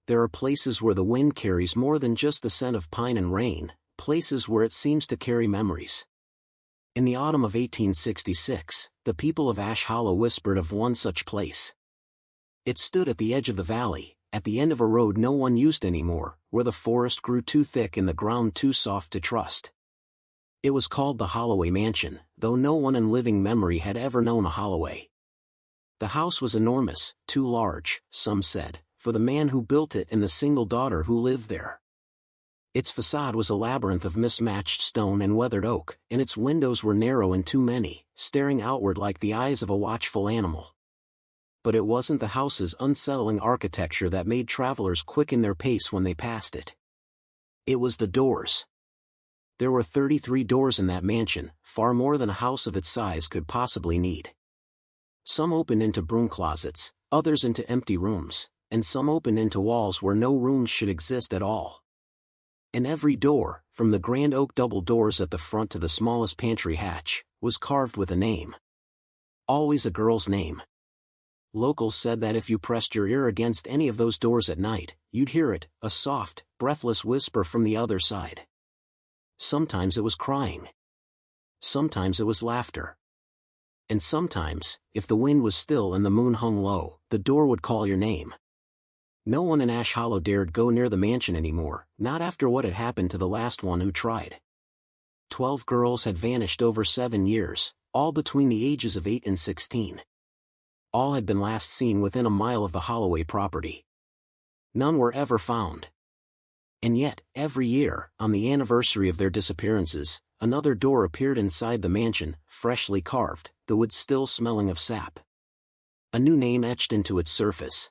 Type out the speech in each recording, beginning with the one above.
There are places where the wind carries more than just the scent of pine and rain, places where it seems to carry memories. In the autumn of 1866, the people of Ash Hollow whispered of one such place. It stood at the edge of the valley, at the end of a road no one used anymore, where the forest grew too thick and the ground too soft to trust. It was called the Holloway Mansion, though no one in living memory had ever known a Holloway. The house was enormous, too large, some said, for the man who built it and the single daughter who lived there. Its facade was a labyrinth of mismatched stone and weathered oak, and its windows were narrow and too many, staring outward like the eyes of a watchful animal. But it wasn't the house's unsettling architecture that made travelers quicken their pace when they passed it. It was the doors. There were 33 doors in that mansion, far more than a house of its size could possibly need. Some opened into broom closets, others into empty rooms, and some opened into walls where no rooms should exist at all. And every door, from the grand oak double doors at the front to the smallest pantry hatch, was carved with a name. Always a girl's name. Locals said that if you pressed your ear against any of those doors at night, you'd hear it, a soft, breathless whisper from the other side. Sometimes it was crying. Sometimes it was laughter. And sometimes, if the wind was still and the moon hung low, the door would call your name. No one in Ash Hollow dared go near the mansion anymore, not after what had happened to the last one who tried. 12 girls had vanished over 7 years, all between the ages of 8 and 16. All had been last seen within a mile of the Holloway property. None were ever found. And yet, every year, on the anniversary of their disappearances, another door appeared inside the mansion, freshly carved, the wood still smelling of sap. A new name etched into its surface.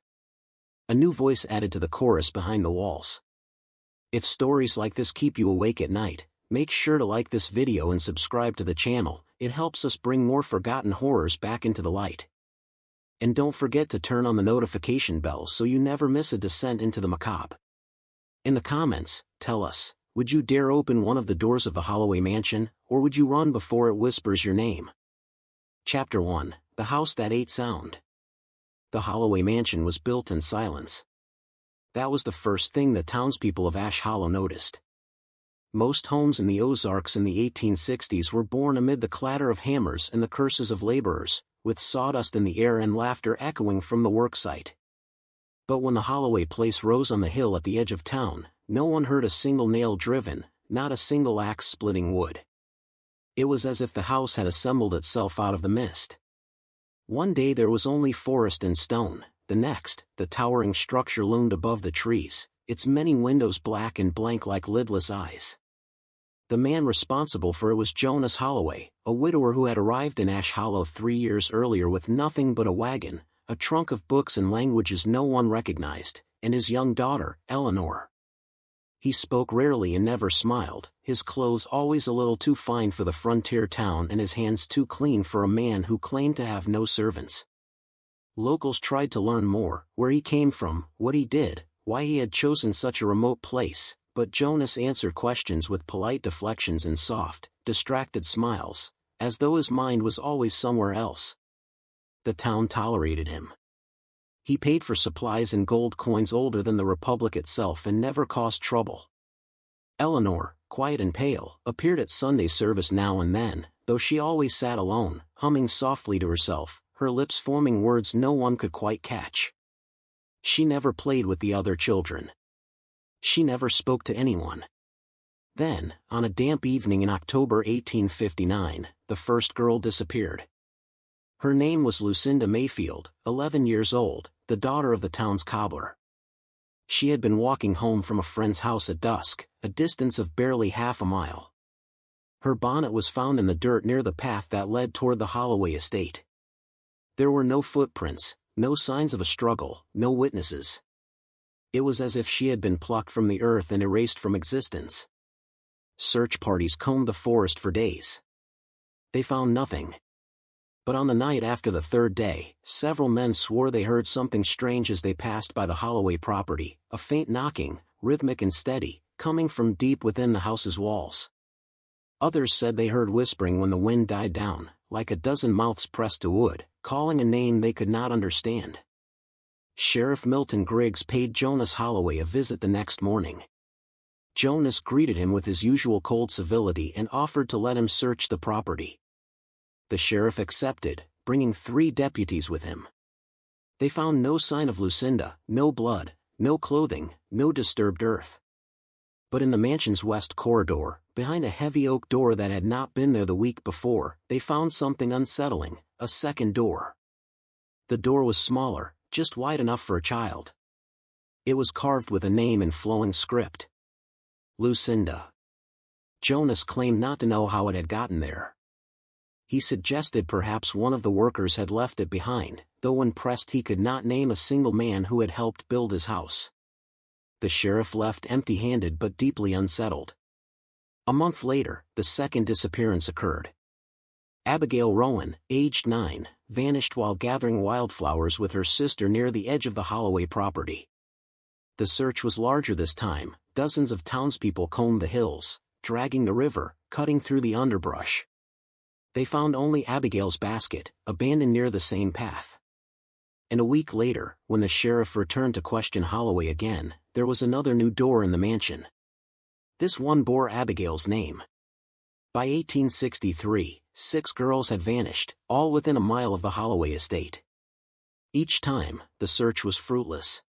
A new voice added to the chorus behind the walls. If stories like this keep you awake at night, make sure to like this video and subscribe to the channel. It helps us bring more forgotten horrors back into the light. And don't forget to turn on the notification bell so you never miss a descent into the macabre. In the comments, tell us, would you dare open one of the doors of the Holloway Mansion, or would you run before it whispers your name? Chapter 1, The House That Ate Sound. The Holloway Mansion was built in silence. That was the first thing the townspeople of Ash Hollow noticed. Most homes in the Ozarks in the 1860s were born amid the clatter of hammers and the curses of laborers, with sawdust in the air and laughter echoing from the worksite. But when the Holloway place rose on the hill at the edge of town, no one heard a single nail driven, not a single axe splitting wood. It was as if the house had assembled itself out of the mist. One day there was only forest and stone, the next, the towering structure loomed above the trees, its many windows black and blank like lidless eyes. The man responsible for it was Jonas Holloway, a widower who had arrived in Ash Hollow 3 years earlier with nothing but a wagon, a trunk of books and languages no one recognized, and his young daughter, Eleanor. He spoke rarely and never smiled, his clothes always a little too fine for the frontier town and his hands too clean for a man who claimed to have no servants. Locals tried to learn more, where he came from, what he did, why he had chosen such a remote place, but Jonas answered questions with polite deflections and soft, distracted smiles, as though his mind was always somewhere else. The town tolerated him. He paid for supplies in gold coins older than the Republic itself and never caused trouble. Eleanor, quiet and pale, appeared at Sunday service now and then, though she always sat alone, humming softly to herself, her lips forming words no one could quite catch. She never played with the other children. She never spoke to anyone. Then, on a damp evening in October 1859, the first girl disappeared. Her name was Lucinda Mayfield, 11 years old, the daughter of the town's cobbler. She had been walking home from a friend's house at dusk, a distance of barely half a mile. Her bonnet was found in the dirt near the path that led toward the Holloway estate. There were no footprints, no signs of a struggle, no witnesses. It was as if she had been plucked from the earth and erased from existence. Search parties combed the forest for days. They found nothing. But on the night after the third day, several men swore they heard something strange as they passed by the Holloway property, a faint knocking, rhythmic and steady, coming from deep within the house's walls. Others said they heard whispering when the wind died down, like a dozen mouths pressed to wood, calling a name they could not understand. Sheriff Milton Griggs paid Jonas Holloway a visit the next morning. Jonas greeted him with his usual cold civility and offered to let him search the property. The sheriff accepted, bringing 3 deputies with him. They found no sign of Lucinda, no blood, no clothing, no disturbed earth. But in the mansion's west corridor, behind a heavy oak door that had not been there the week before, they found something unsettling: a second door. The door was smaller, just wide enough for a child. It was carved with a name in flowing script: Lucinda. Jonas claimed not to know how it had gotten there. He suggested perhaps one of the workers had left it behind, though when pressed he could not name a single man who had helped build his house. The sheriff left empty-handed but deeply unsettled. A month later, the second disappearance occurred. Abigail Rowan, aged 9, vanished while gathering wildflowers with her sister near the edge of the Holloway property. The search was larger this time. Dozens of townspeople combed the hills, dragging the river, cutting through the underbrush. They found only Abigail's basket, abandoned near the same path. And a week later, when the sheriff returned to question Holloway again, there was another new door in the mansion. This one bore Abigail's name. By 1863, 6 girls had vanished, all within a mile of the Holloway estate. Each time, the search was fruitless.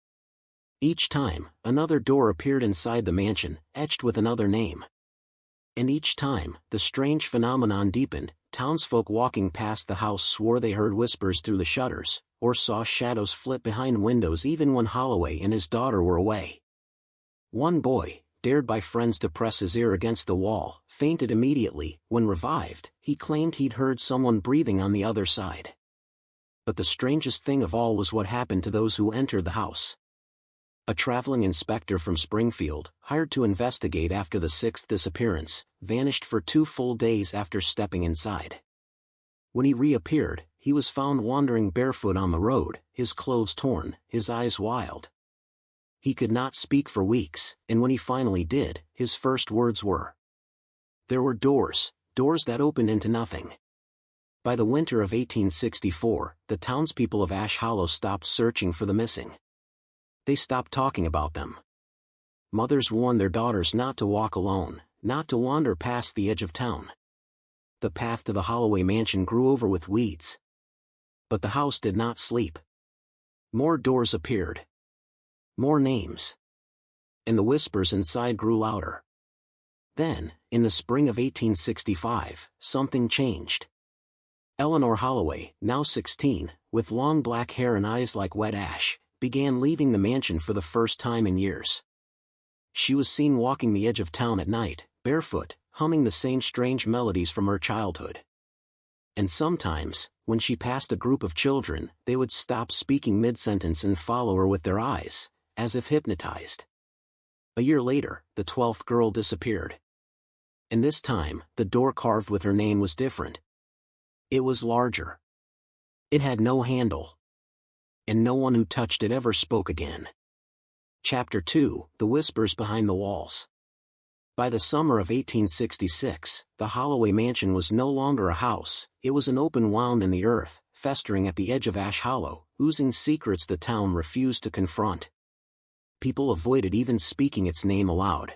Each time, another door appeared inside the mansion, etched with another name. And each time, the strange phenomenon deepened. Townsfolk walking past the house swore they heard whispers through the shutters, or saw shadows flit behind windows even when Holloway and his daughter were away. One boy, dared by friends to press his ear against the wall, fainted immediately. When revived, he claimed he'd heard someone breathing on the other side. But the strangest thing of all was what happened to those who entered the house. A traveling inspector from Springfield, hired to investigate after the 6th disappearance, vanished for 2 full days after stepping inside. When he reappeared, he was found wandering barefoot on the road, his clothes torn, his eyes wild. He could not speak for weeks, and when he finally did, his first words were, "There were doors that opened into nothing." By the winter of 1864, the townspeople of Ash Hollow stopped searching for the missing. They stopped talking about them. Mothers warned their daughters not to walk alone, not to wander past the edge of town. The path to the Holloway mansion grew over with weeds. But the house did not sleep. More doors appeared. More names. And the whispers inside grew louder. Then, in the spring of 1865, something changed. Eleanor Holloway, now 16, with long black hair and eyes like wet ash, began leaving the mansion for the first time in years. She was seen walking the edge of town at night, barefoot, humming the same strange melodies from her childhood. And sometimes, when she passed a group of children, they would stop speaking mid-sentence and follow her with their eyes, as if hypnotized. A year later, the 12th girl disappeared. And this time, the door carved with her name was different. It was larger. It had no handle. And no one who touched it ever spoke again. Chapter 2: The Whispers Behind the Walls. By the summer of 1866, the Holloway mansion was no longer a house. It was an open wound in the earth, festering at the edge of Ash Hollow, oozing secrets the town refused to confront. People avoided even speaking its name aloud.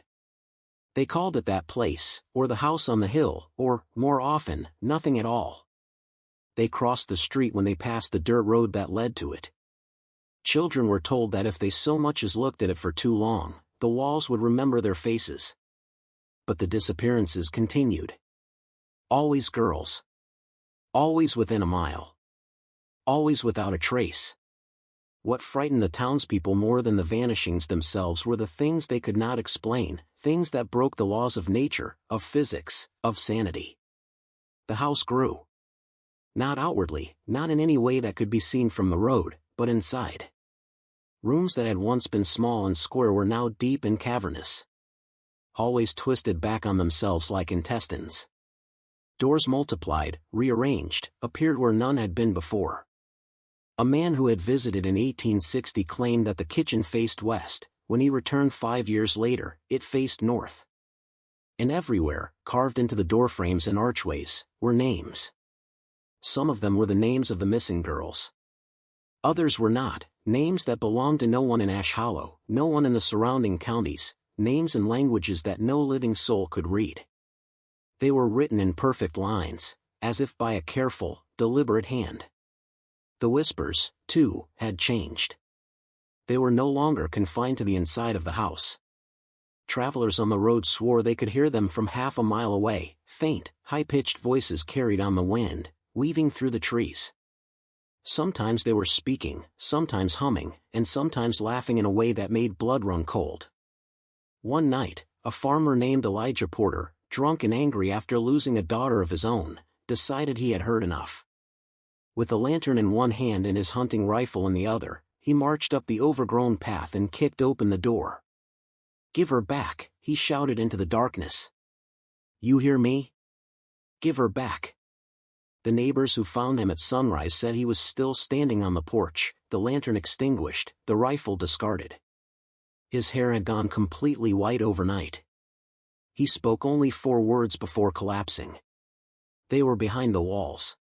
They called it that place, or the house on the hill, or, more often, nothing at all. They crossed the street when they passed the dirt road that led to it. Children were told that if they so much as looked at it for too long, the walls would remember their faces. But the disappearances continued. Always girls. Always within a mile. Always without a trace. What frightened the townspeople more than the vanishings themselves were the things they could not explain, things that broke the laws of nature, of physics, of sanity. The house grew. Not outwardly, not in any way that could be seen from the road, but inside. Rooms that had once been small and square were now deep and cavernous. Hallways twisted back on themselves like intestines. Doors multiplied, rearranged, appeared where none had been before. A man who had visited in 1860 claimed that the kitchen faced west. When he returned 5 years later, it faced north. And everywhere, carved into the doorframes and archways, were names. Some of them were the names of the missing girls. Others were not, names that belonged to no one in Ash Hollow, no one in the surrounding counties, names in languages that no living soul could read. They were written in perfect lines, as if by a careful, deliberate hand. The whispers, too, had changed. They were no longer confined to the inside of the house. Travelers on the road swore they could hear them from half a mile away, faint, high-pitched voices carried on the wind, weaving through the trees. Sometimes they were speaking, sometimes humming, and sometimes laughing in a way that made blood run cold. One night, a farmer named Elijah Porter, drunk and angry after losing a daughter of his own, decided he had heard enough. With a lantern in one hand and his hunting rifle in the other, he marched up the overgrown path and kicked open the door. "Give her back," he shouted into the darkness. "You hear me? Give her back." The neighbors who found him at sunrise said he was still standing on the porch, the lantern extinguished, the rifle discarded. His hair had gone completely white overnight. He spoke only 4 words before collapsing. They were behind the walls.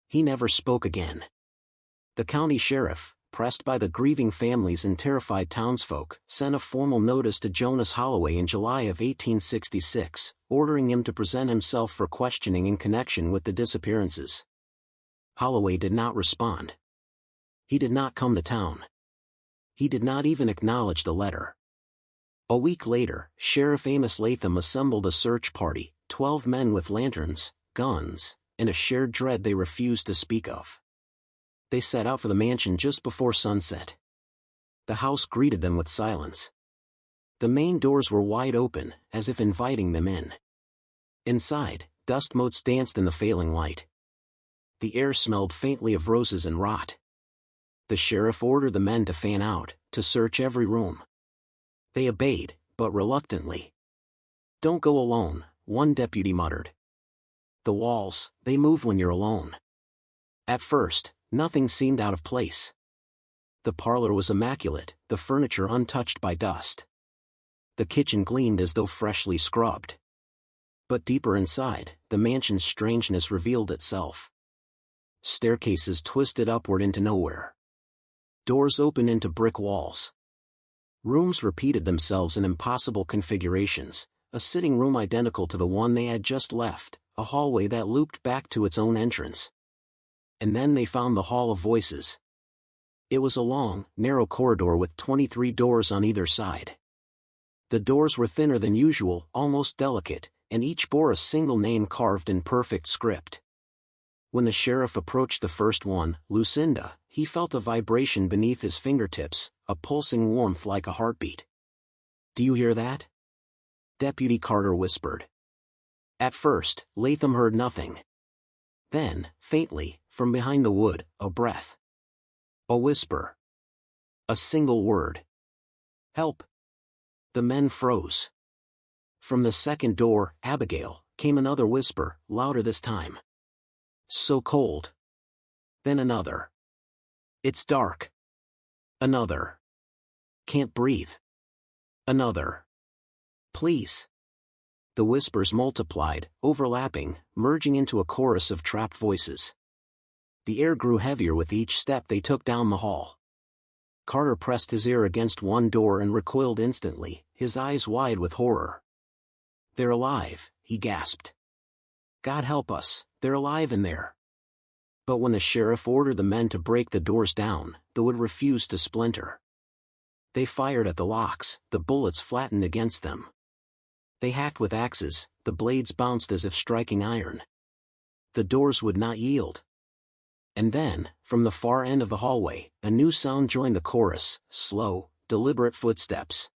He never spoke again. The county sheriff, pressed by the grieving families and terrified townsfolk, sent a formal notice to Jonas Holloway in July of 1866, ordering him to present himself for questioning in connection with the disappearances. Holloway did not respond. He did not come to town. He did not even acknowledge the letter. A week later, Sheriff Amos Latham assembled a search party, 12 men with lanterns, guns, and a shared dread they refused to speak of. They set out for the mansion just before sunset. The house greeted them with silence. The main doors were wide open, as if inviting them in. Inside, dust motes danced in the failing light. The air smelled faintly of roses and rot. The sheriff ordered the men to fan out, to search every room. They obeyed, but reluctantly. "Don't go alone," one deputy muttered. "The walls, they move when you're alone." At first, nothing seemed out of place. The parlor was immaculate, the furniture untouched by dust. The kitchen gleamed as though freshly scrubbed. But deeper inside, the mansion's strangeness revealed itself. Staircases twisted upward into nowhere. Doors opened into brick walls. Rooms repeated themselves in impossible configurations, a sitting room identical to the one they had just left, a hallway that looped back to its own entrance. And then they found the Hall of Voices. It was a long, narrow corridor with 23 doors on either side. The doors were thinner than usual, almost delicate, and each bore a single name carved in perfect script. When the sheriff approached the first one, Lucinda, he felt a vibration beneath his fingertips, a pulsing warmth like a heartbeat. "Do you hear that?" Deputy Carter whispered. At first, Latham heard nothing. Then, faintly, from behind the wood, a breath. A whisper. A single word. "Help!" The men froze. From the second door, Abigail, came another whisper, louder this time. "So cold." Then another. "It's dark." Another. "Can't breathe." Another. "Please." The whispers multiplied, overlapping, merging into a chorus of trapped voices. The air grew heavier with each step they took down the hall. Carter pressed his ear against one door and recoiled instantly, his eyes wide with horror. "They're alive," he gasped. "God help us, they're alive in there." But when the sheriff ordered the men to break the doors down, the wood refused to splinter. They fired at the locks, the bullets flattened against them. They hacked with axes, the blades bounced as if striking iron. The doors would not yield. And then, from the far end of the hallway, a new sound joined the chorus, slow, deliberate footsteps.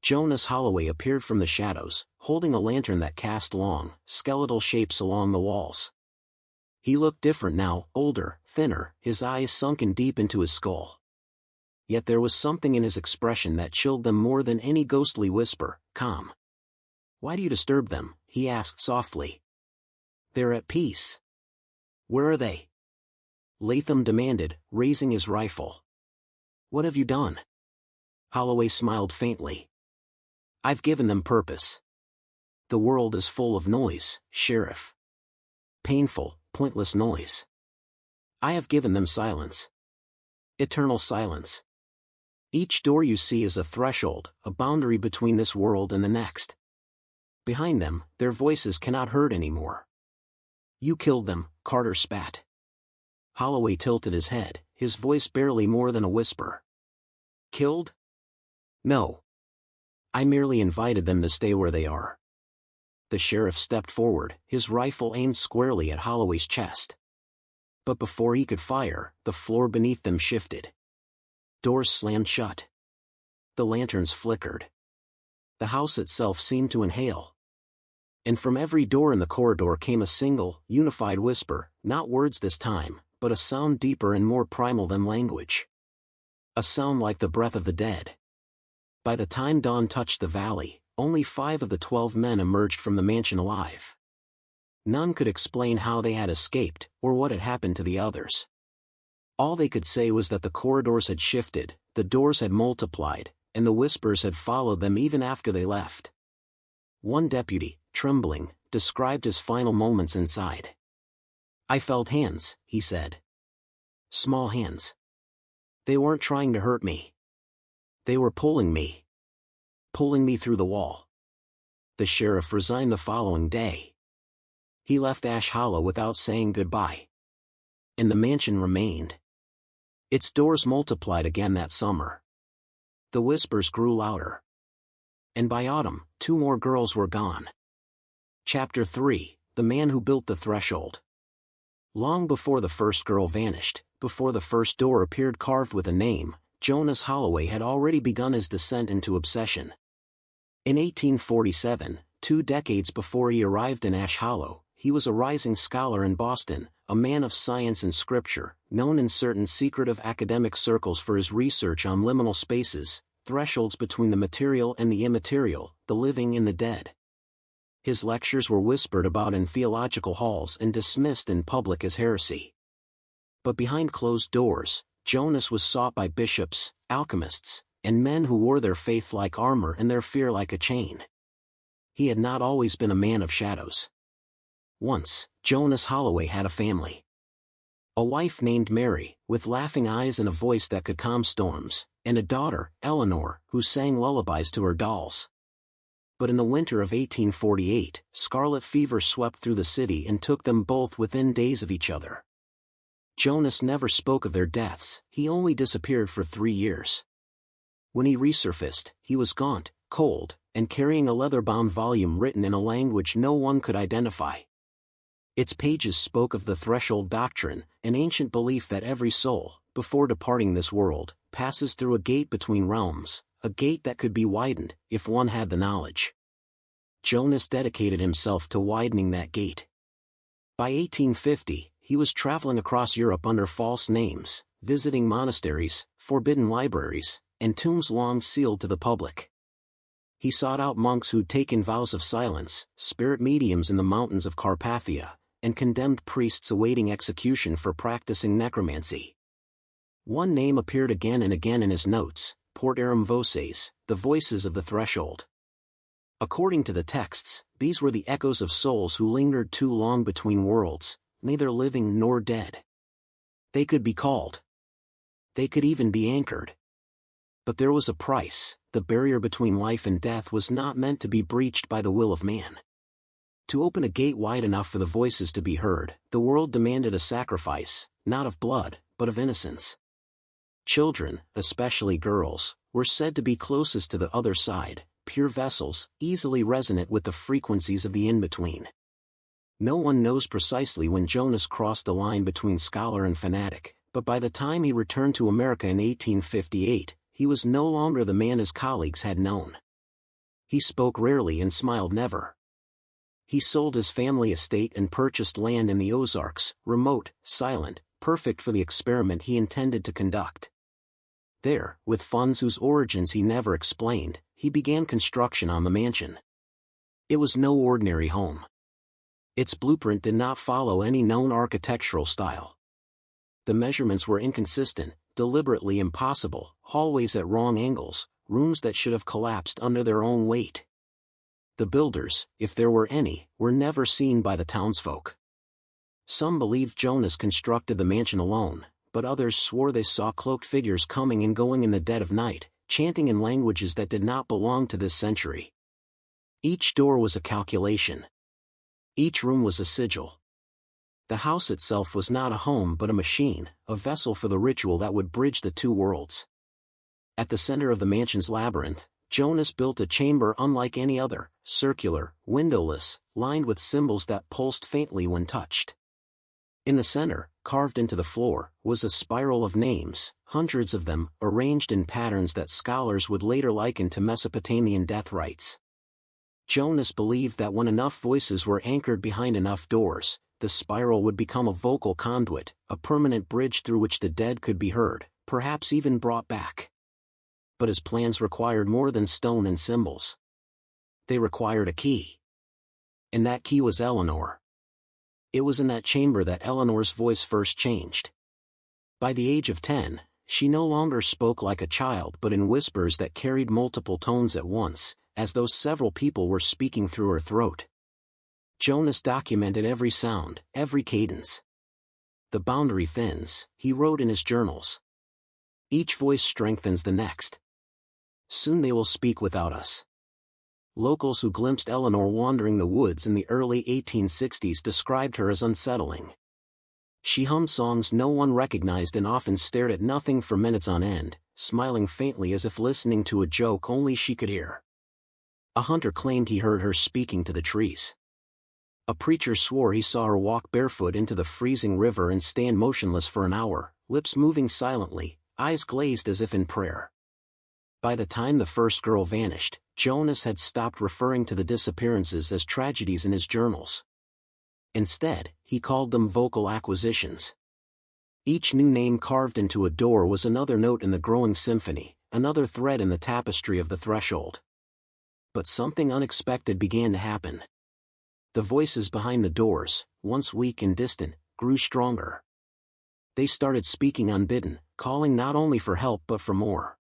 Jonas Holloway appeared from the shadows, holding a lantern that cast long, skeletal shapes along the walls. He looked different now, older, thinner, his eyes sunken deep into his skull. Yet there was something in his expression that chilled them more than any ghostly whisper, calm. "Why do you disturb them?" he asked softly. "They're at peace." "Where are they?" Latham demanded, raising his rifle. "What have you done?" Holloway smiled faintly. "I've given them purpose. The world is full of noise, Sheriff. Painful, pointless noise. I have given them silence. Eternal silence. Each door you see is a threshold, a boundary between this world and the next. Behind them, their voices cannot hurt anymore. You killed them, Carter spat. Holloway tilted his head, his voice barely more than a whisper. Killed? No. I merely invited them to stay where they are. The sheriff stepped forward, his rifle aimed squarely at Holloway's chest. But before he could fire, the floor beneath them shifted. Doors slammed shut. The lanterns flickered. The house itself seemed to inhale. And from every door in the corridor came a single, unified whisper, not words this time, but a sound deeper and more primal than language. A sound like the breath of the dead. By the time dawn touched the valley, only 5 of the 12 men emerged from the mansion alive. None could explain how they had escaped, or what had happened to the others. All they could say was that the corridors had shifted, the doors had multiplied, and the whispers had followed them even after they left. One deputy, trembling, described his final moments inside. I felt hands, he said. Small hands. They weren't trying to hurt me. They were pulling me. Pulling me through the wall. The sheriff resigned the following day. He left Ash Hollow without saying goodbye. And the mansion remained. Its doors multiplied again that summer. The whispers grew louder. And by autumn, 2 more girls were gone. Chapter 3, The Man Who Built the Threshold. Long before the first girl vanished, before the first door appeared carved with a name, Jonas Holloway had already begun his descent into obsession. In 1847, 2 decades before he arrived in Ash Hollow, he was a rising scholar in Boston, a man of science and scripture, known in certain secretive academic circles for his research on liminal spaces, thresholds between the material and the immaterial, the living and the dead. His lectures were whispered about in theological halls and dismissed in public as heresy. But behind closed doors, Jonas was sought by bishops, alchemists, and men who wore their faith like armor and their fear like a chain. He had not always been a man of shadows. Once, Jonas Holloway had a family. A wife named Mary, with laughing eyes and a voice that could calm storms, and a daughter, Eleanor, who sang lullabies to her dolls. But in the winter of 1848, scarlet fever swept through the city and took them both within days of each other. Jonas never spoke of their deaths, he only disappeared for 3 years. When he resurfaced, he was gaunt, cold, and carrying a leather-bound volume written in a language no one could identify. Its pages spoke of the threshold doctrine, an ancient belief that every soul, before departing this world, passes through a gate between realms, a gate that could be widened, if one had the knowledge. Jonas dedicated himself to widening that gate. By 1850, he was traveling across Europe under false names, visiting monasteries, forbidden libraries, and tombs long sealed to the public. He sought out monks who'd taken vows of silence, spirit mediums in the mountains of Carpathia, and condemned priests awaiting execution for practicing necromancy. One name appeared again and again in his notes, Portarum Voces, the voices of the threshold. According to the texts, these were the echoes of souls who lingered too long between worlds, neither living nor dead. They could be called. They could even be anchored. But there was a price. The barrier between life and death was not meant to be breached by the will of man. To open a gate wide enough for the voices to be heard, the world demanded a sacrifice, not of blood, but of innocence. Children, especially girls, were said to be closest to the other side, pure vessels, easily resonant with the frequencies of the in-between. No one knows precisely when Jonas crossed the line between scholar and fanatic, but by the time he returned to America in 1858, he was no longer the man his colleagues had known. He spoke rarely and smiled never. He sold his family estate and purchased land in the Ozarks, remote, silent, perfect for the experiment he intended to conduct. There, with funds whose origins he never explained, he began construction on the mansion. It was no ordinary home. Its blueprint did not follow any known architectural style. The measurements were inconsistent, deliberately impossible, hallways at wrong angles, rooms that should have collapsed under their own weight. The builders, if there were any, were never seen by the townsfolk. Some believed Jonas constructed the mansion alone, but others swore they saw cloaked figures coming and going in the dead of night, chanting in languages that did not belong to this century. Each door was a calculation. Each room was a sigil. The house itself was not a home but a machine, a vessel for the ritual that would bridge the two worlds. At the center of the mansion's labyrinth, Jonas built a chamber unlike any other, circular, windowless, lined with symbols that pulsed faintly when touched. In the center, carved into the floor, was a spiral of names, hundreds of them, arranged in patterns that scholars would later liken to Mesopotamian death rites. Jonas believed that when enough voices were anchored behind enough doors, the spiral would become a vocal conduit, a permanent bridge through which the dead could be heard, perhaps even brought back. But his plans required more than stone and symbols. They required a key. And that key was Eleanor. It was in that chamber that Eleanor's voice first changed. By the age of 10, she no longer spoke like a child but in whispers that carried multiple tones at once, as though several people were speaking through her throat. Jonas documented every sound, every cadence. The boundary thins, he wrote in his journals. Each voice strengthens the next. Soon they will speak without us. Locals who glimpsed Eleanor wandering the woods in the early 1860s described her as unsettling. She hummed songs no one recognized and often stared at nothing for minutes on end, smiling faintly as if listening to a joke only she could hear. A hunter claimed he heard her speaking to the trees. A preacher swore he saw her walk barefoot into the freezing river and stand motionless for an hour, lips moving silently, eyes glazed as if in prayer. By the time the first girl vanished, Jonas had stopped referring to the disappearances as tragedies in his journals. Instead, he called them vocal acquisitions. Each new name carved into a door was another note in the growing symphony, another thread in the tapestry of the threshold. But something unexpected began to happen. The voices behind the doors, once weak and distant, grew stronger. They started speaking unbidden, calling not only for help but for more.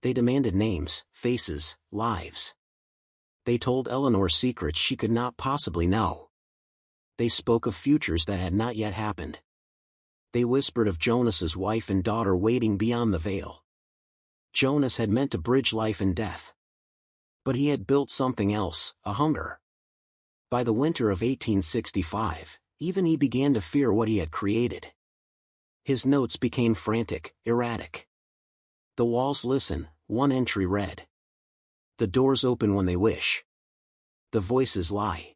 They demanded names, faces, lives. They told Eleanor secrets she could not possibly know. They spoke of futures that had not yet happened. They whispered of Jonas's wife and daughter waiting beyond the veil. Jonas had meant to bridge life and death. But he had built something else, a hunger. By the winter of 1865, even he began to fear what he had created. His notes became frantic, erratic. The walls listen, one entry read. The doors open when they wish. The voices lie.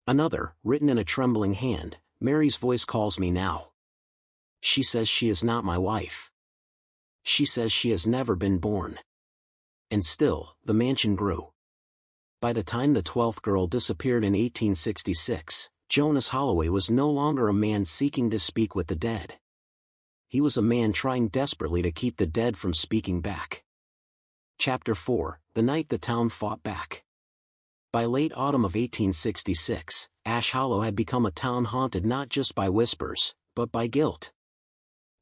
Another, written in a trembling hand, Mary's voice calls me now. She says she is not my wife. She says she has never been born. And still, the mansion grew. By the time the 12th girl disappeared in 1866, Jonas Holloway was no longer a man seeking to speak with the dead. He was a man trying desperately to keep the dead from speaking back. Chapter 4, The Night the Town Fought Back. By late autumn of 1866, Ash Hollow had become a town haunted not just by whispers, but by guilt.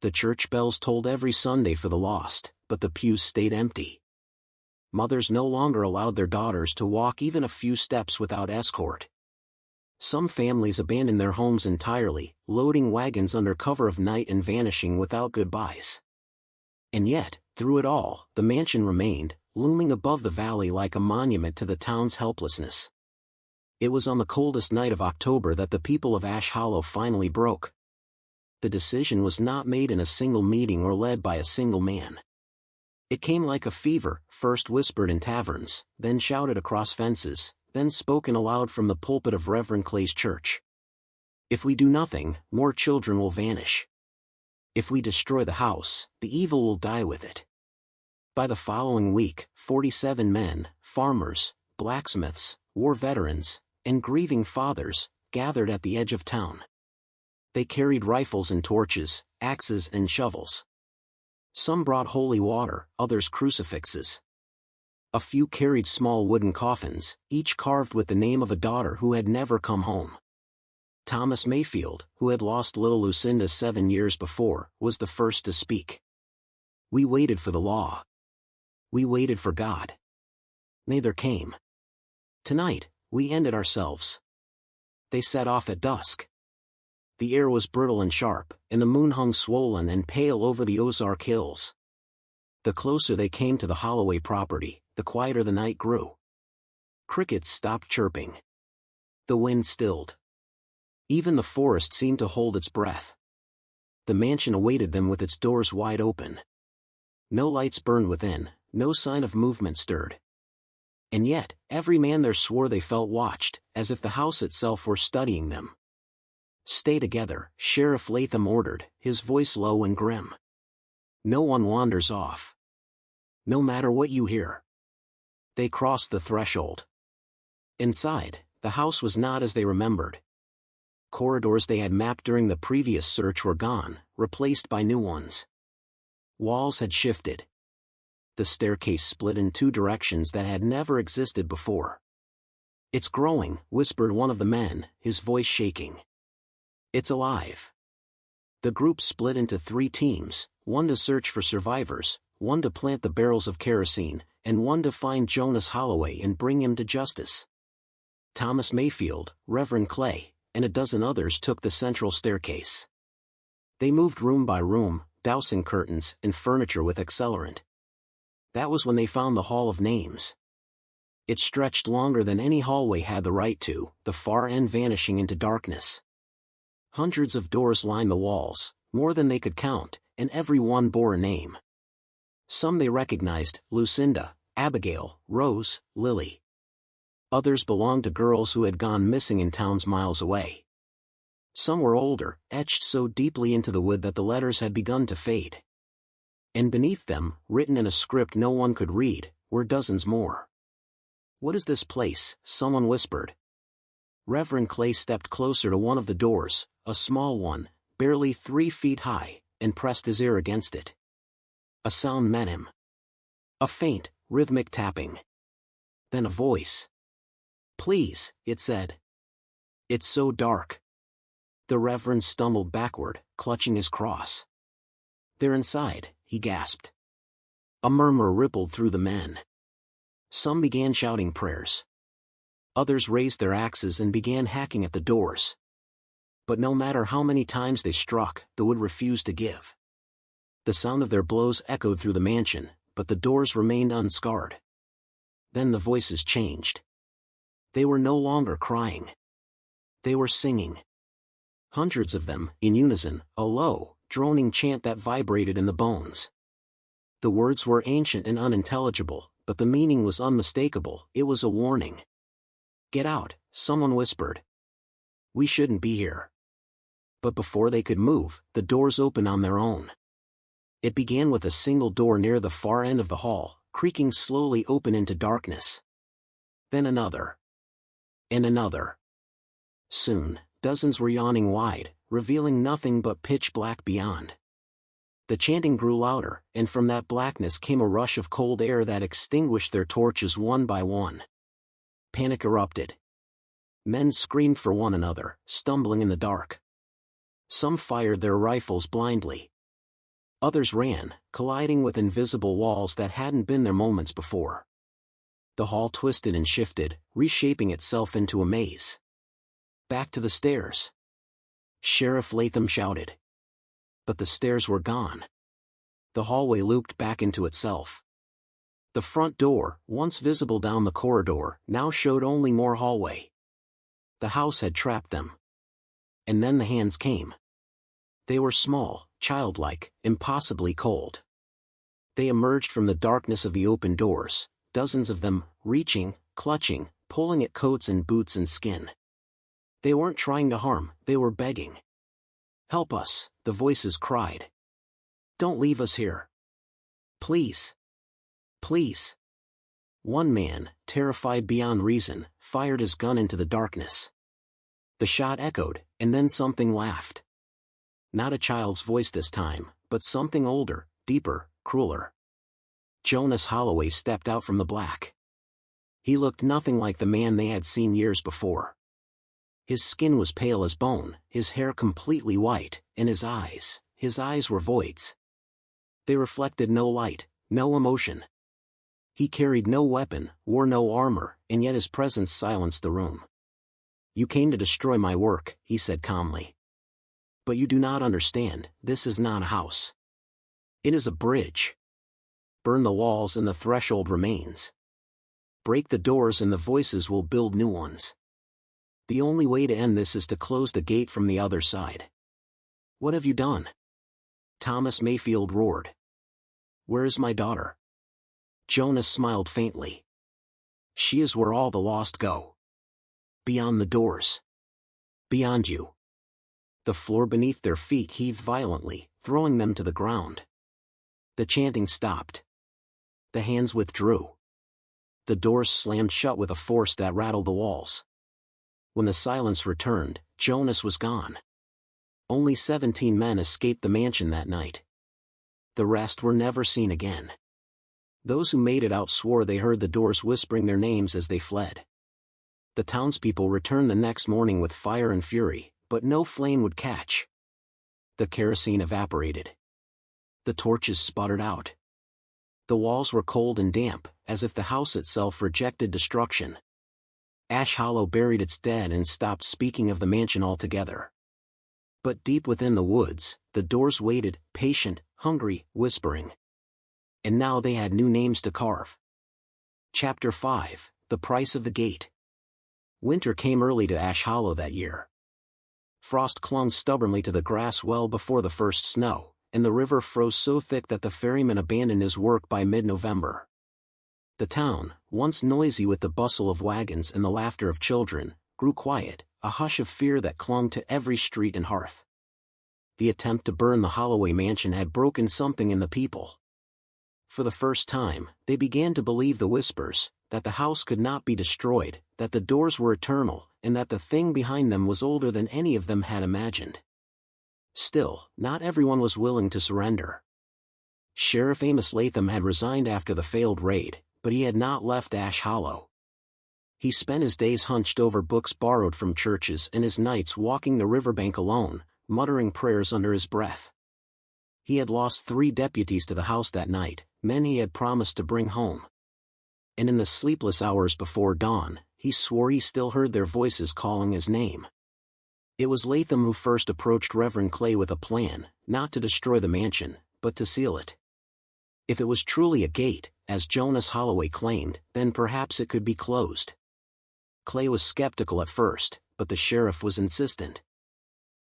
The church bells tolled every Sunday for the lost, but the pews stayed empty. Mothers no longer allowed their daughters to walk even a few steps without escort. Some families abandoned their homes entirely, loading wagons under cover of night and vanishing without goodbyes. And yet, through it all, the mansion remained, looming above the valley like a monument to the town's helplessness. It was on the coldest night of October that the people of Ash Hollow finally broke. The decision was not made in a single meeting or led by a single man. It came like a fever, first whispered in taverns, then shouted across fences, then spoken aloud from the pulpit of Reverend Clay's church. If we do nothing, more children will vanish. If we destroy the house, the evil will die with it. By the following week, 47 men, farmers, blacksmiths, war veterans, and grieving fathers, gathered at the edge of town. They carried rifles and torches, axes and shovels. Some brought holy water, others crucifixes. A few carried small wooden coffins, each carved with the name of a daughter who had never come home. Thomas Mayfield, who had lost little Lucinda 7 years before, was the first to speak. We waited for the law. We waited for God. Neither came. Tonight, we ended ourselves. They set off at dusk. The air was brittle and sharp, and the moon hung swollen and pale over the Ozark hills. The closer they came to the Holloway property, the quieter the night grew. Crickets stopped chirping. The wind stilled. Even the forest seemed to hold its breath. The mansion awaited them with its doors wide open. No lights burned within, no sign of movement stirred. And yet, every man there swore they felt watched, as if the house itself were studying them. "Stay together," Sheriff Latham ordered, his voice low and grim. "No one wanders off. No matter what you hear." They crossed the threshold. Inside, the house was not as they remembered. Corridors they had mapped during the previous search were gone, replaced by new ones. Walls had shifted. The staircase split in two directions that had never existed before. "It's growing," whispered one of the men, his voice shaking. "It's alive." The group split into 3 teams, one to search for survivors, one to plant the barrels of kerosene, and one to find Jonas Holloway and bring him to justice. Thomas Mayfield, Reverend Clay, and a dozen others took the central staircase. They moved room by room, dousing curtains and furniture with accelerant. That was when they found the Hall of Names. It stretched longer than any hallway had the right to, the far end vanishing into darkness. Hundreds of doors lined the walls, more than they could count, and every one bore a name. Some they recognized: Lucinda, Abigail, Rose, Lily. Others belonged to girls who had gone missing in towns miles away. Some were older, etched so deeply into the wood that the letters had begun to fade. And beneath them, written in a script no one could read, were dozens more. "What is this place?" someone whispered. Reverend Clay stepped closer to one of the doors, a small one, barely 3 feet high, and pressed his ear against it. A sound met him. A faint, rhythmic tapping. Then a voice. "Please," it said. "It's so dark." The Reverend stumbled backward, clutching his cross. "They're inside," he gasped. A murmur rippled through the men. Some began shouting prayers. Others raised their axes and began hacking at the doors. But no matter how many times they struck, the wood refused to give. The sound of their blows echoed through the mansion, but the doors remained unscarred. Then the voices changed. They were no longer crying. They were singing. Hundreds of them, in unison, a low, droning chant that vibrated in the bones. The words were ancient and unintelligible, but the meaning was unmistakable. It was a warning. "Get out," someone whispered. "We shouldn't be here." But before they could move, the doors opened on their own. It began with a single door near the far end of the hall, creaking slowly open into darkness. Then another. And another. Soon, dozens were yawning wide, revealing nothing but pitch black beyond. The chanting grew louder, and from that blackness came a rush of cold air that extinguished their torches one by one. Panic erupted. Men screamed for one another, stumbling in the dark. Some fired their rifles blindly. Others ran, colliding with invisible walls that hadn't been there moments before. The hall twisted and shifted, reshaping itself into a maze. "Back to the stairs!" Sheriff Latham shouted. But the stairs were gone. The hallway looped back into itself. The front door, once visible down the corridor, now showed only more hallway. The house had trapped them. And then the hands came. They were small, childlike, impossibly cold. They emerged from the darkness of the open doors, dozens of them, reaching, clutching, pulling at coats and boots and skin. They weren't trying to harm, they were begging. "Help us," the voices cried. "Don't leave us here. Please. Please." One man, terrified beyond reason, fired his gun into the darkness. The shot echoed, and then something laughed. Not a child's voice this time, but something older, deeper, crueler. Jonas Holloway stepped out from the black. He looked nothing like the man they had seen years before. His skin was pale as bone, his hair completely white, and his eyes were voids. They reflected no light, no emotion. He carried no weapon, wore no armor, and yet his presence silenced the room. "You came to destroy my work," he said calmly. But you do not understand, this is not a house. It is a bridge. Burn the walls and the threshold remains. Break the doors and the voices will build new ones. The only way to end this is to close the gate from the other side. What have you done? Thomas Mayfield roared. Where is my daughter? Jonas smiled faintly. She is where all the lost go. Beyond the doors. Beyond you. The floor beneath their feet heaved violently, throwing them to the ground. The chanting stopped. The hands withdrew. The doors slammed shut with a force that rattled the walls. When the silence returned, Jonas was gone. Only 17 men escaped the mansion that night. The rest were never seen again. Those who made it out swore they heard the doors whispering their names as they fled. The townspeople returned the next morning with fire and fury, but no flame would catch. The kerosene evaporated. The torches sputtered out. The walls were cold and damp, as if the house itself rejected destruction. Ash Hollow buried its dead and stopped speaking of the mansion altogether. But deep within the woods, the doors waited, patient, hungry, whispering. And now they had new names to carve. Chapter 5, The Price of the Gate. Winter came early to Ash Hollow that year. Frost clung stubbornly to the grass well before the first snow, and the river froze so thick that the ferryman abandoned his work by mid-November. The town, once noisy with the bustle of wagons and the laughter of children, grew quiet, a hush of fear that clung to every street and hearth. The attempt to burn the Holloway mansion had broken something in the people. For the first time, they began to believe the whispers, that the house could not be destroyed, that the doors were eternal, and that the thing behind them was older than any of them had imagined. Still, not everyone was willing to surrender. Sheriff Amos Latham had resigned after the failed raid, but he had not left Ash Hollow. He spent his days hunched over books borrowed from churches and his nights walking the riverbank alone, muttering prayers under his breath. He had lost 3 deputies to the house that night, men he had promised to bring home. And in the sleepless hours before dawn, he swore he still heard their voices calling his name. It was Latham who first approached Reverend Clay with a plan, not to destroy the mansion, but to seal it. If it was truly a gate, as Jonas Holloway claimed, then perhaps it could be closed. Clay was skeptical at first, but the sheriff was insistent.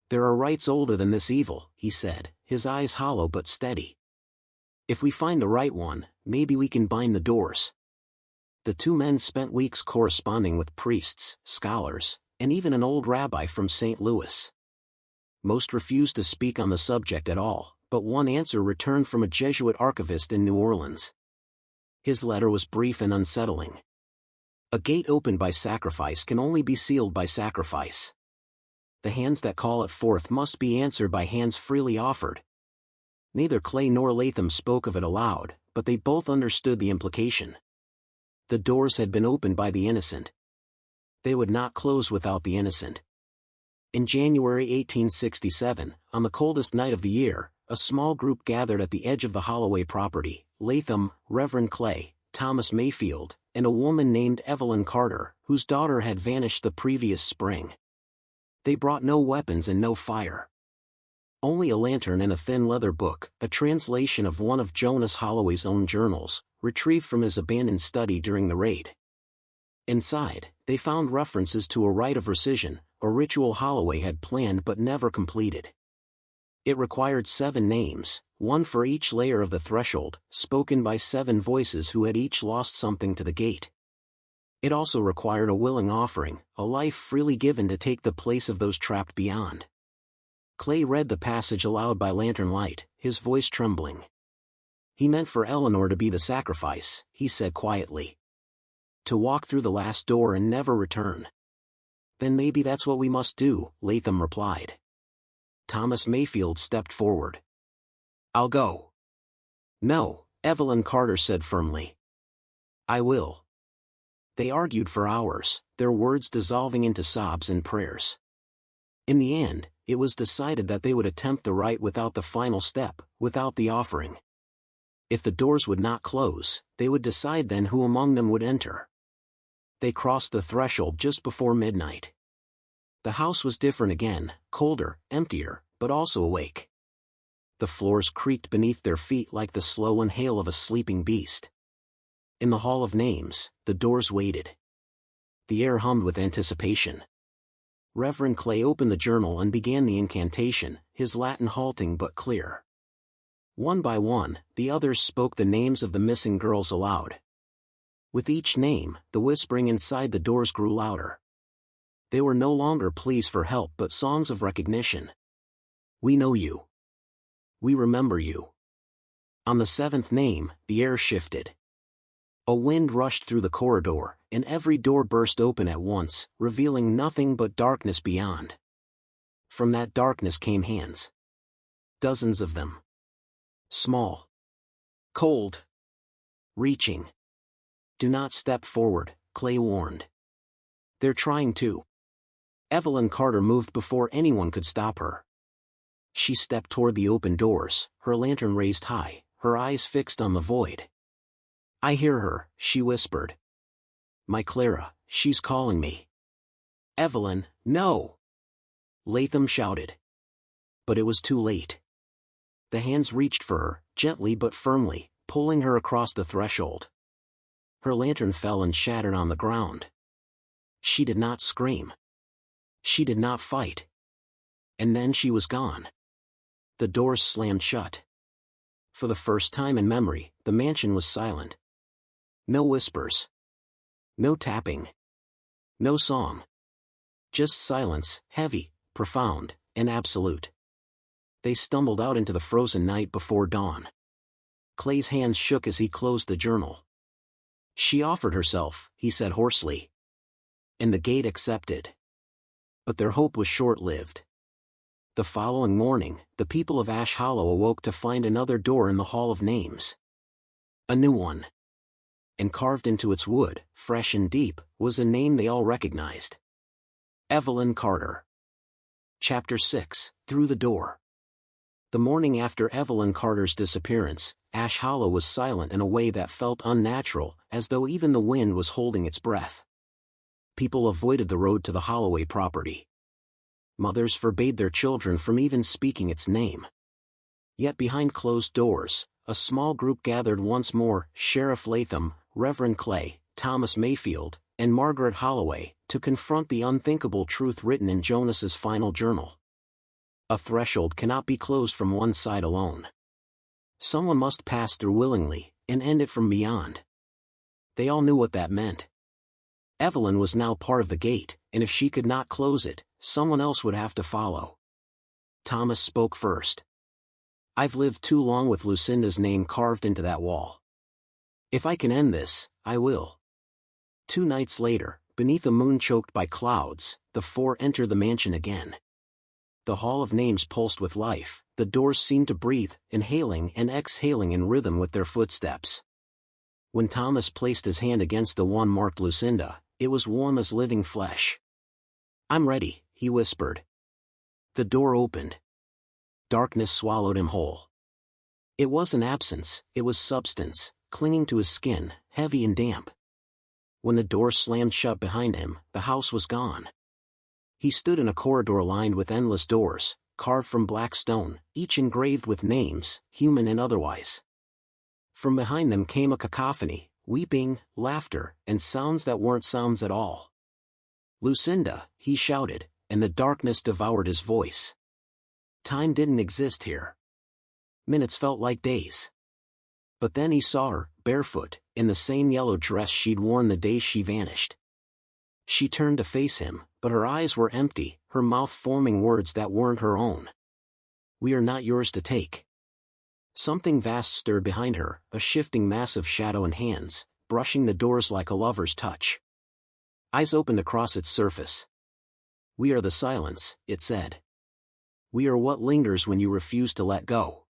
There are rites older than this evil, he said, his eyes hollow but steady. If we find the right one, maybe we can bind the doors. The 2 men spent weeks corresponding with priests, scholars, and even an old rabbi from St. Louis. Most refused to speak on the subject at all, but one answer returned from a Jesuit archivist in New Orleans. His letter was brief and unsettling. A gate opened by sacrifice can only be sealed by sacrifice. The hands that call it forth must be answered by hands freely offered. Neither Clay nor Latham spoke of it aloud, but they both understood the implication. The doors had been opened by the innocent. They would not close without the innocent. In January 1867, on the coldest night of the year, a small group gathered at the edge of the Holloway property: Latham, Reverend Clay, Thomas Mayfield, and a woman named Evelyn Carter, whose daughter had vanished the previous spring. They brought no weapons and no fire. Only a lantern and a thin leather book, a translation of one of Jonas Holloway's own journals, retrieved from his abandoned study during the raid. Inside, they found references to a rite of rescission, a ritual Holloway had planned but never completed. It required 7 names, one for each layer of the threshold, spoken by 7 voices who had each lost something to the gate. It also required a willing offering, a life freely given to take the place of those trapped beyond. Clay read the passage aloud by lantern light, his voice trembling. He meant for Eleanor to be the sacrifice, he said quietly. To walk through the last door and never return. Then maybe that's what we must do, Latham replied. Thomas Mayfield stepped forward. I'll go. No, Evelyn Carter said firmly. I will. They argued for hours, their words dissolving into sobs and prayers. In the end, it was decided that they would attempt the rite without the final step, without the offering. If the doors would not close, they would decide then who among them would enter. They crossed the threshold just before midnight. The house was different again, colder, emptier, but also awake. The floors creaked beneath their feet like the slow inhale of a sleeping beast. In the Hall of Names, the doors waited. The air hummed with anticipation. Reverend Clay opened the journal and began the incantation, his Latin halting but clear. One by one, the others spoke the names of the missing girls aloud. With each name, the whispering inside the doors grew louder. They were no longer pleas for help but songs of recognition. We know you. We remember you. On the seventh name, the air shifted. A wind rushed through the corridor, and every door burst open at once, revealing nothing but darkness beyond. From that darkness came hands. Dozens of them. Small. Cold. Reaching. Do not step forward, Clay warned. They're trying to. Evelyn Carter moved before anyone could stop her. She stepped toward the open doors, her lantern raised high, her eyes fixed on the void. I hear her, she whispered. My Clara, she's calling me. Evelyn, no! Latham shouted. But it was too late. The hands reached for her, gently but firmly, pulling her across the threshold. Her lantern fell and shattered on the ground. She did not scream. She did not fight. And then she was gone. The doors slammed shut. For the first time in memory, the mansion was silent. No whispers. No tapping. No song. Just silence, heavy, profound, and absolute. They stumbled out into the frozen night before dawn. Clay's hands shook as he closed the journal. She offered herself, he said hoarsely. And the gate accepted. But their hope was short-lived. The following morning, the people of Ash Hollow awoke to find another door in the Hall of Names. A new one. And carved into its wood, fresh and deep, was a name they all recognized. Evelyn Carter. Chapter 6, Through the Door. The morning after Evelyn Carter's disappearance, Ash Hollow was silent in a way that felt unnatural, as though even the wind was holding its breath. People avoided the road to the Holloway property. Mothers forbade their children from even speaking its name. Yet behind closed doors, a small group gathered once more, Sheriff Latham, Reverend Clay, Thomas Mayfield, and Margaret Holloway, to confront the unthinkable truth written in Jonas's final journal. A threshold cannot be closed from one side alone. Someone must pass through willingly, and end it from beyond. They all knew what that meant. Evelyn was now part of the gate, and if she could not close it, someone else would have to follow. Thomas spoke first. I've lived too long with Lucinda's name carved into that wall. If I can end this, I will. 2 nights later, beneath a moon choked by clouds, the four entered the mansion again. The Hall of Names pulsed with life, the doors seemed to breathe, inhaling and exhaling in rhythm with their footsteps. When Thomas placed his hand against the one marked Lucinda, it was warm as living flesh. I'm ready, he whispered. The door opened. Darkness swallowed him whole. It wasn't absence, it was substance, clinging to his skin, heavy and damp. When the door slammed shut behind him, the house was gone. He stood in a corridor lined with endless doors, carved from black stone, each engraved with names, human and otherwise. From behind them came a cacophony, weeping, laughter, and sounds that weren't sounds at all. Lucinda, he shouted, and the darkness devoured his voice. Time didn't exist here. Minutes felt like days. But then he saw her, barefoot, in the same yellow dress she'd worn the day she vanished. She turned to face him, but her eyes were empty, her mouth forming words that weren't her own. We are not yours to take. Something vast stirred behind her, a shifting mass of shadow and hands, brushing the doors like a lover's touch. Eyes opened across its surface. We are the silence, it said. We are what lingers when you refuse to let go.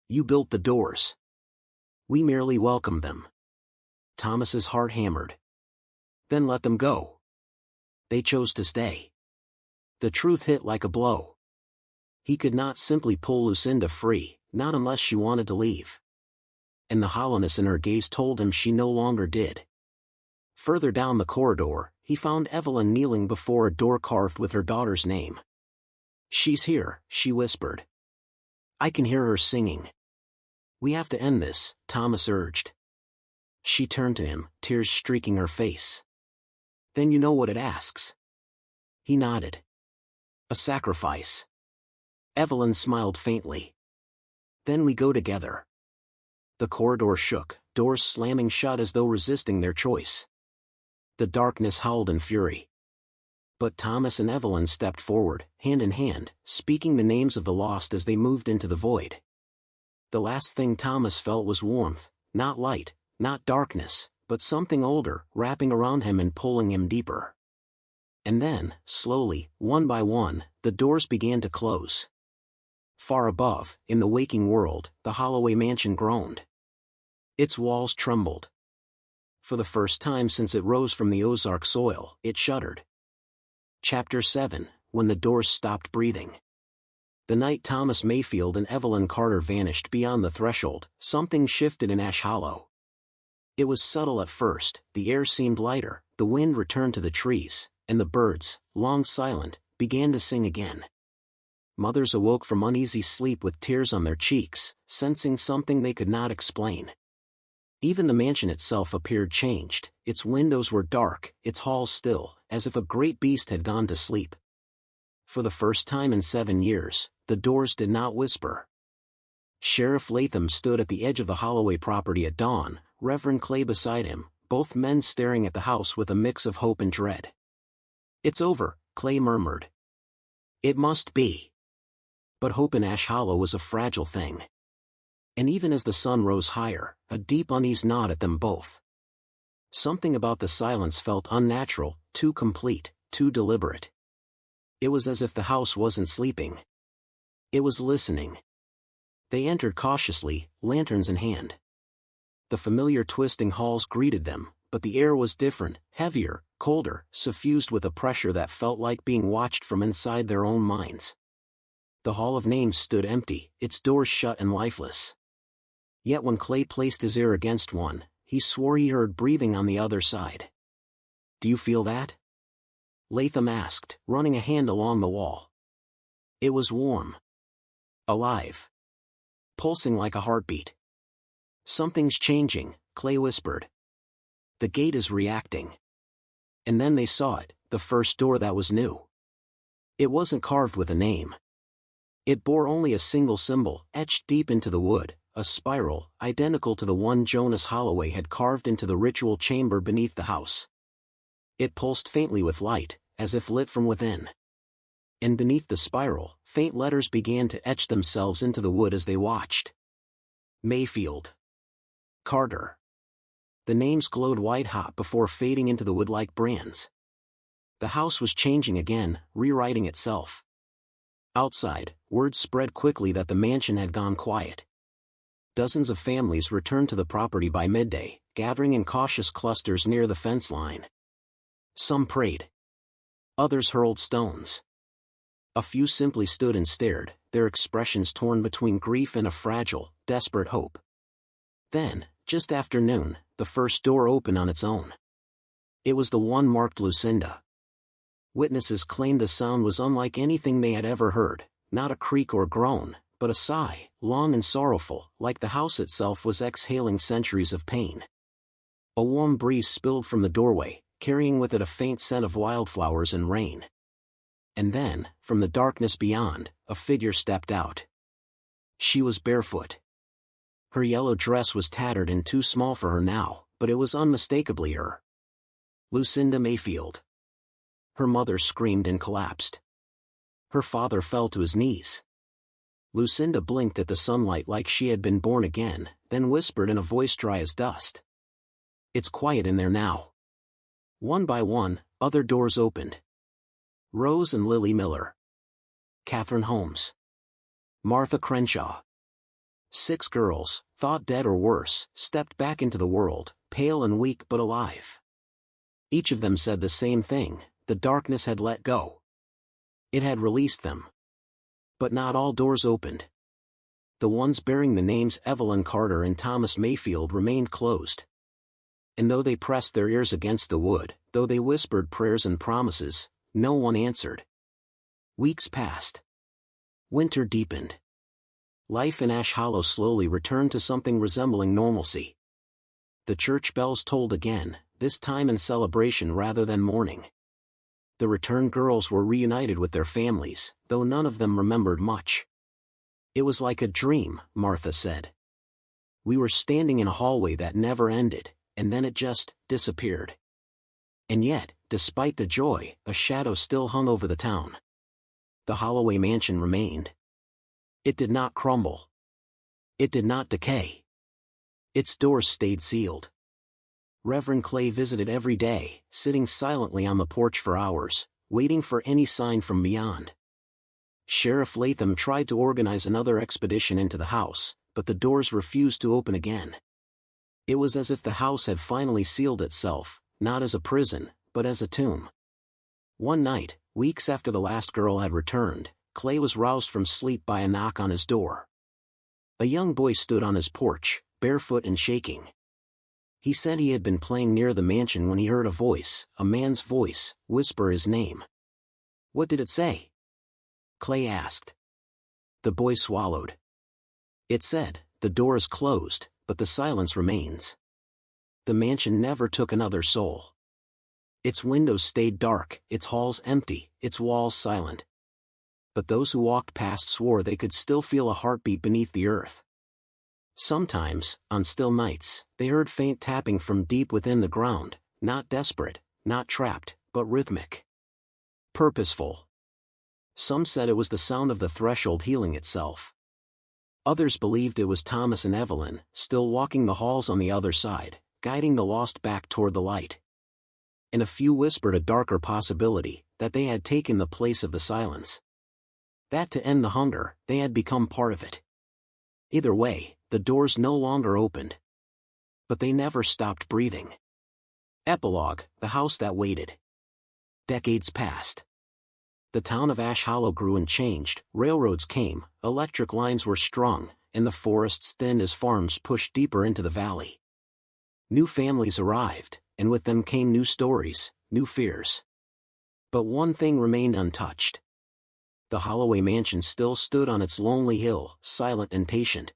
You built the doors. We merely welcomed them. Thomas's heart hammered. Then let them go. They chose to stay. The truth hit like a blow. He could not simply pull Lucinda free, not unless she wanted to leave. And the hollowness in her gaze told him she no longer did. Further down the corridor, he found Evelyn kneeling before a door carved with her daughter's name. "She's here," she whispered. "I can hear her singing." "We have to end this," Thomas urged. She turned to him, tears streaking her face. "Then you know what it asks?" He nodded. "A sacrifice." Evelyn smiled faintly. "Then we go together." The corridor shook, doors slamming shut as though resisting their choice. The darkness howled in fury. But Thomas and Evelyn stepped forward, hand in hand, speaking the names of the lost as they moved into the void. The last thing Thomas felt was warmth, not light, not darkness, but something older, wrapping around him and pulling him deeper. And then, slowly, one by one, the doors began to close. Far above, in the waking world, the Holloway mansion groaned. Its walls trembled. For the first time since it rose from the Ozark soil, it shuddered. Chapter 7, When the Doors Stopped Breathing. The night Thomas Mayfield and Evelyn Carter vanished beyond the threshold, something shifted in Ash Hollow. It was subtle at first, the air seemed lighter, the wind returned to the trees, and the birds, long silent, began to sing again. Mothers awoke from uneasy sleep with tears on their cheeks, sensing something they could not explain. Even the mansion itself appeared changed, its windows were dark, its halls still, as if a great beast had gone to sleep. For the first time in 7 years, the doors did not whisper. Sheriff Latham stood at the edge of the Holloway property at dawn, Reverend Clay beside him, both men staring at the house with a mix of hope and dread. "It's over," Clay murmured. "It must be." But hope in Ash Hollow was a fragile thing. And even as the sun rose higher, a deep unease gnawed at them both. Something about the silence felt unnatural, too complete, too deliberate. It was as if the house wasn't sleeping. It was listening. They entered cautiously, lanterns in hand. The familiar twisting halls greeted them, but the air was different, heavier, colder, suffused with a pressure that felt like being watched from inside their own minds. The Hall of Names stood empty, its doors shut and lifeless. Yet when Clay placed his ear against one, he swore he heard breathing on the other side. "Do you feel that?" Latham asked, running a hand along the wall. It was warm. Alive. Pulsing like a heartbeat. "Something's changing," Clay whispered. "The gate is reacting." And then they saw it, the first door that was new. It wasn't carved with a name. It bore only a single symbol, etched deep into the wood, a spiral, identical to the one Jonas Holloway had carved into the ritual chamber beneath the house. It pulsed faintly with light, as if lit from within. And beneath the spiral, faint letters began to etch themselves into the wood as they watched. Mayfield. Carter. The names glowed white-hot before fading into the wood like brands. The house was changing again, rewriting itself. Outside, word spread quickly that the mansion had gone quiet. Dozens of families returned to the property by midday, gathering in cautious clusters near the fence line. Some prayed. Others hurled stones. A few simply stood and stared, their expressions torn between grief and a fragile, desperate hope. Then, just after noon, the first door opened on its own. It was the one marked Lucinda. Witnesses claimed the sound was unlike anything they had ever heard, not a creak or groan, but a sigh, long and sorrowful, like the house itself was exhaling centuries of pain. A warm breeze spilled from the doorway, carrying with it a faint scent of wildflowers and rain. And then, from the darkness beyond, a figure stepped out. She was barefoot. Her yellow dress was tattered and too small for her now, but it was unmistakably her. Lucinda Mayfield. Her mother screamed and collapsed. Her father fell to his knees. Lucinda blinked at the sunlight like she had been born again, then whispered in a voice dry as dust. "It's quiet in there now." One by one, other doors opened. Rose and Lily Miller. Catherine Holmes. Martha Crenshaw. 6 girls, thought dead or worse, stepped back into the world, pale and weak but alive. Each of them said the same thing: the darkness had let go. It had released them. But not all doors opened. The ones bearing the names Evelyn Carter and Thomas Mayfield remained closed. And though they pressed their ears against the wood, though they whispered prayers and promises, no one answered. Weeks passed. Winter deepened. Life in Ash Hollow slowly returned to something resembling normalcy. The church bells tolled again, this time in celebration rather than mourning. The returned girls were reunited with their families, though none of them remembered much. It was like a dream, Martha said. We were standing in a hallway that never ended, and then it just disappeared. And yet, despite the joy, a shadow still hung over the town. The Holloway mansion remained. It did not crumble. It did not decay. Its doors stayed sealed. Reverend Clay visited every day, sitting silently on the porch for hours, waiting for any sign from beyond. Sheriff Latham tried to organize another expedition into the house, but the doors refused to open again. It was as if the house had finally sealed itself, not as a prison, but as a tomb. One night, weeks after the last girl had returned, Clay was roused from sleep by a knock on his door. A young boy stood on his porch, barefoot and shaking. He said he had been playing near the mansion when he heard a man's voice, whisper his name. "What did it say?" Clay asked. The boy swallowed. It said, "The door is closed, but the silence remains." The mansion never took another soul. Its windows stayed dark, its halls empty, its walls silent. But those who walked past swore they could still feel a heartbeat beneath the earth. Sometimes, on still nights, they heard faint tapping from deep within the ground, not desperate, not trapped, but rhythmic. Purposeful. Some said it was the sound of the threshold healing itself. Others believed it was Thomas and Evelyn, still walking the halls on the other side, guiding the lost back toward the light. And a few whispered a darker possibility, that they had taken the place of the silence. That to end the hunger, they had become part of it. Either way, the doors no longer opened. But they never stopped breathing. Epilogue: The house that waited. Decades passed. The town of Ash Hollow grew and changed, railroads came, electric lines were strung, and the forests thinned as farms pushed deeper into the valley. New families arrived, and with them came new stories, new fears. But one thing remained untouched. The Holloway mansion still stood on its lonely hill, silent and patient.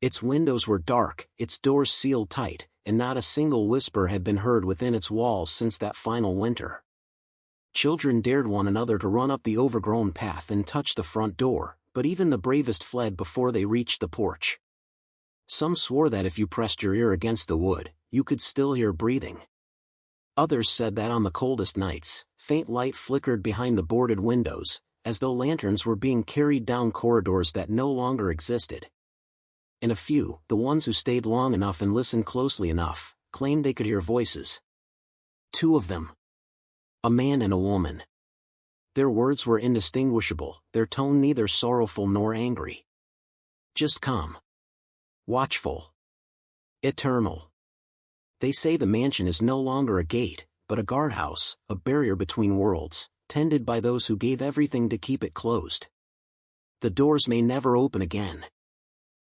Its windows were dark, its doors sealed tight, and not a single whisper had been heard within its walls since that final winter. Children dared one another to run up the overgrown path and touch the front door, but even the bravest fled before they reached the porch. Some swore that if you pressed your ear against the wood, you could still hear breathing. Others said that on the coldest nights, faint light flickered behind the boarded windows, as though lanterns were being carried down corridors that no longer existed. And a few, the ones who stayed long enough and listened closely enough, claimed they could hear voices. Two of them. A man and a woman. Their words were indistinguishable, their tone neither sorrowful nor angry. Just calm. Watchful. Eternal. They say the mansion is no longer a gate, but a guardhouse, a barrier between worlds, tended by those who gave everything to keep it closed. The doors may never open again.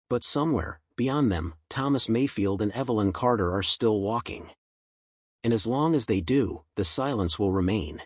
But somewhere, beyond them, Thomas Mayfield and Evelyn Carter are still walking. And as long as they do, the silence will remain.